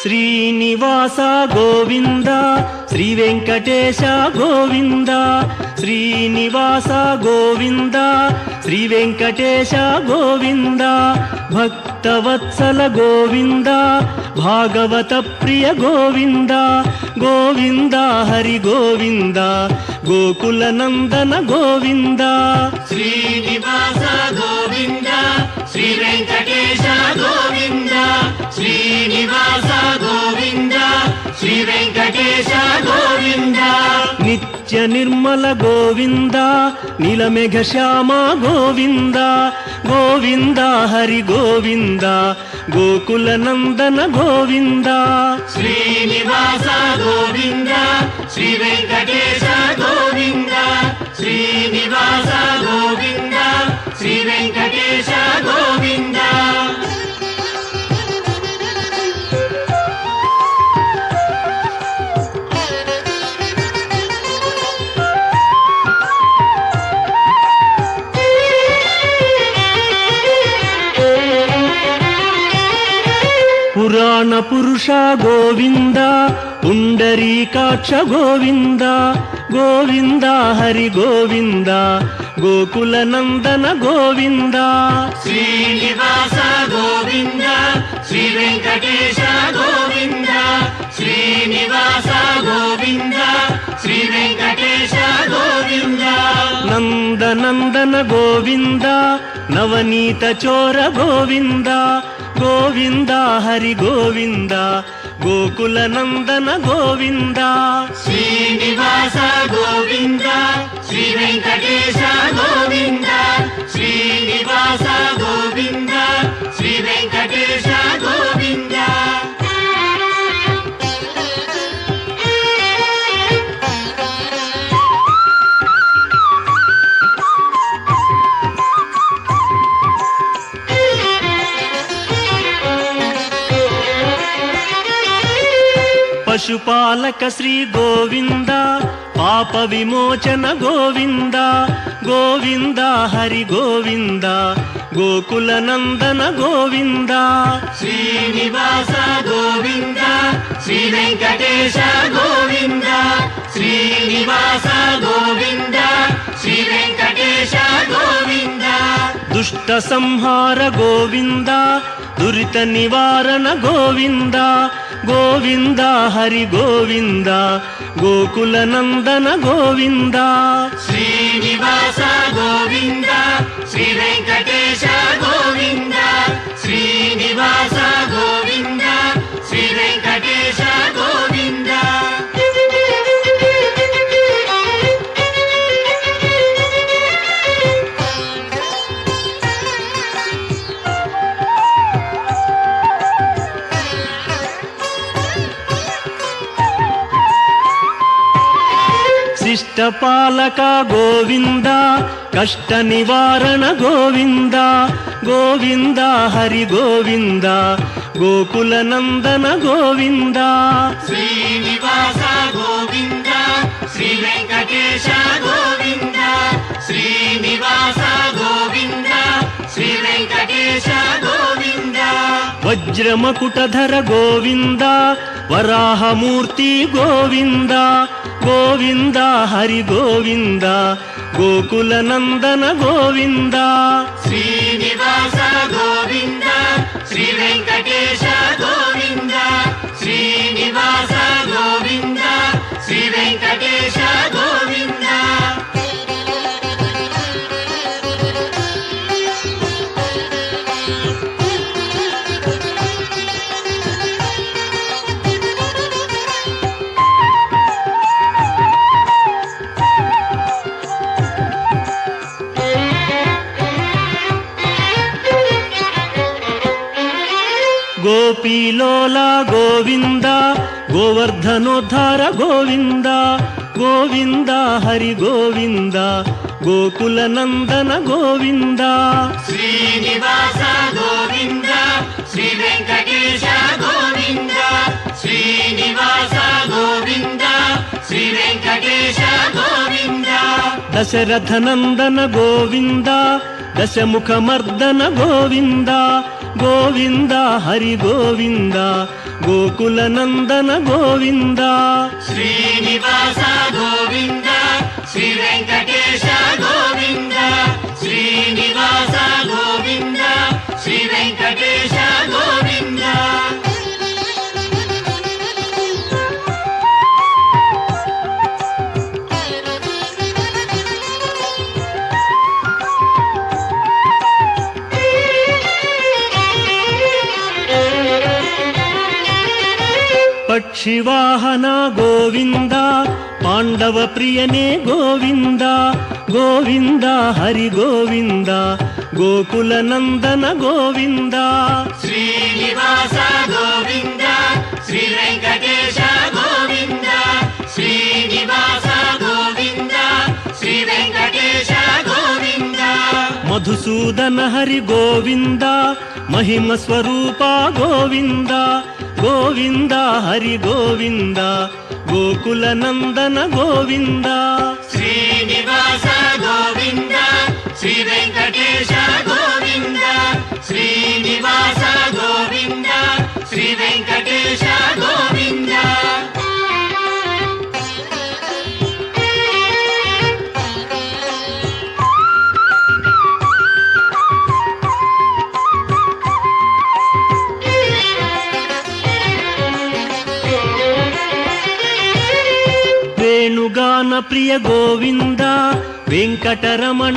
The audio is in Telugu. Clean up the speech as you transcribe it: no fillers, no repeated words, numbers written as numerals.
శ్రీనివాస గోవింద శ్రీ వెంకటేశ గోవింద శ్రీనివాస గోవింద శ్రీ వెంకటేశ గోవింద భక్తవత్సల గోవింద భాగవత ప్రియ గోవింద గోవింద హరి గోవింద గోకుల నందన గోవింద శ్రీనివాస గోవింద శ్రీ వెంకటేశ గోవింద శ్రీనివాస గోవింద శ్రీ వెంకటేశ గోవింద నిత్య నిర్మల గోవింద నీలమేఘ శ్యామ గోవింద గోవింద హరి గోవింద గోకుల నందన గోవింద శ్రీనివాస గోవింద శ్రీ వెంకటేశ గోవింద శ్రీనివాస గోవింద శ్రీ వెంకటేశ గోవింద పురాణ పురుష గోవింద పుండరీకాక్ష గోవింద గోవింద హరి గోవింద గోకుల నందన గోవింద శ్రీనివాస గోవింద శ్రీ వెంకటేశ గోవింద శ్రీనివాస గోవింద శ్రీ వెంకటేశ గోవింద నందనందన గోవింద నవనీత చోర గోవింద గోవింద హరి గోవింద గోకుల నందన గోవింద శ్రీనివాస గోవింద శ్రీ వెంకటేశ గోవింద శ్రీనివాస గోవింద శ్రీ వెంకటేశ గోవింద పశుపాలక శ్రీ గోవింద పాప విమోచన గోవింద గోవింద హరి గోవింద గోకుల నందన గోవింద శ్రీనివాస గోవింద శ్రీ వెంకటేశ గోవింద శ్రీనివాస గోవింద శ్రీ వెంకటేశ గోవింద దుష్ట సంహార గోవింద దురిత నివారణ గోవింద గోవింద హరి గోవింద గోకుల నందన గోవింద శ్రీనివాస గోవింద శ్రీ వెంకటేశ గోవింద శ్రీనివాస గోవింద శ్రీ వెంకటేశ గోవింద శిష్టపాలక గోవింద కష్ట నివారణ గోవింద గోవింద హరి గోవింద గోకుల నందన గోవింద శ్రీనివాస గోవింద శ్రీ వెంకటేశ గోవింద శ్రీనివాస గోవింద శ్రీ వెంకటేశ గోవింద వజ్రమకుటధర గోవింద వరాహమూర్తి గోవింద గోవింద హరి గోవింద గోకుల నందన గోవింద శ్రీనివాస గోవింద శ్రీ వెంకటేశ గోవింద శ్రీనివాస గోవింద శ్రీ వెంకటేశ గోవింద గోపీలోల గోవింద గోవర్ధనోద్ధార గోవింద గోవింద హరి గోవింద గోకుల నందన గోవింద శ్రీనివాస గోవింద శ్రీ వెంకటేశ గోవింద శ్రీనివాస గోవింద శ్రీ వెంకటేశ గోవింద దశరథ నందన గోవింద దశముఖ మర్దన గోవింద ಗೋವಿಂದ ಹರಿ ಗೋವಿಂದ ಗೋಕುಲ ನಂದನ ಗೋವಿಂದ ಶ್ರೀನಿವಾಸ ಗೋವಿಂದ ಶ್ರೀ ವೆಂಕಟೇಶ ಗೋವಿಂದ ಶ್ರೀನಿವಾಸ ಗೋವಿಂದ ಶ್ರೀ ವೆಂಕಟೇಶ ಗೋವಿಂದ ಪಕ್ಷಿವಾಹನ ಗೋವಿಂದ ಪಾಂಡವ ಪ್ರಿಯನೇ ಗೋವಿಂದ ಗೋವಿಂದ ಹರಿ ಗೋವಿಂದ ಗೋಕುಲ ನಂದನ ಗೋವಿಂದ ಶ್ರೀನಿವಾಸ ಗೋವಿಂದ ಶ್ರೀ ವೆಂಕಟೇಶ ಗೋವಿಂದ ಶ್ರೀನಿವಾಸ ಗೋವಿಂದ ಶ್ರೀ ವೆಂಕಟೇಶ ಗೋವಿಂದ ಮಧುಸೂದನ ಹರಿ ಗೋವಿಂದ ಮಹಿಮ ಸ್ವರೂಪ ಗೋವಿಂದ ಗೋವಿಂದ ಹರಿ ಗೋವಿಂದ ಗೋಕುಲ ನಂದನ ಗೋವಿಂದ ಶ್ರೀನಿವಾಸ ಗೋವಿಂದ ಶ್ರೀ ವೆಂಕಟೇಶ ಗೋವಿಂದ ಶ್ರೀನಿವಾಸ ಗೋವಿಂದ ಶ್ರೀ ವೆಂಕಟೇಶ ಗೋವಿಂದ ವೇಣುಗಾನ ಪ್ರಿಯ ಗೋವಿಂದ ವೆಂಕಟರಮಣ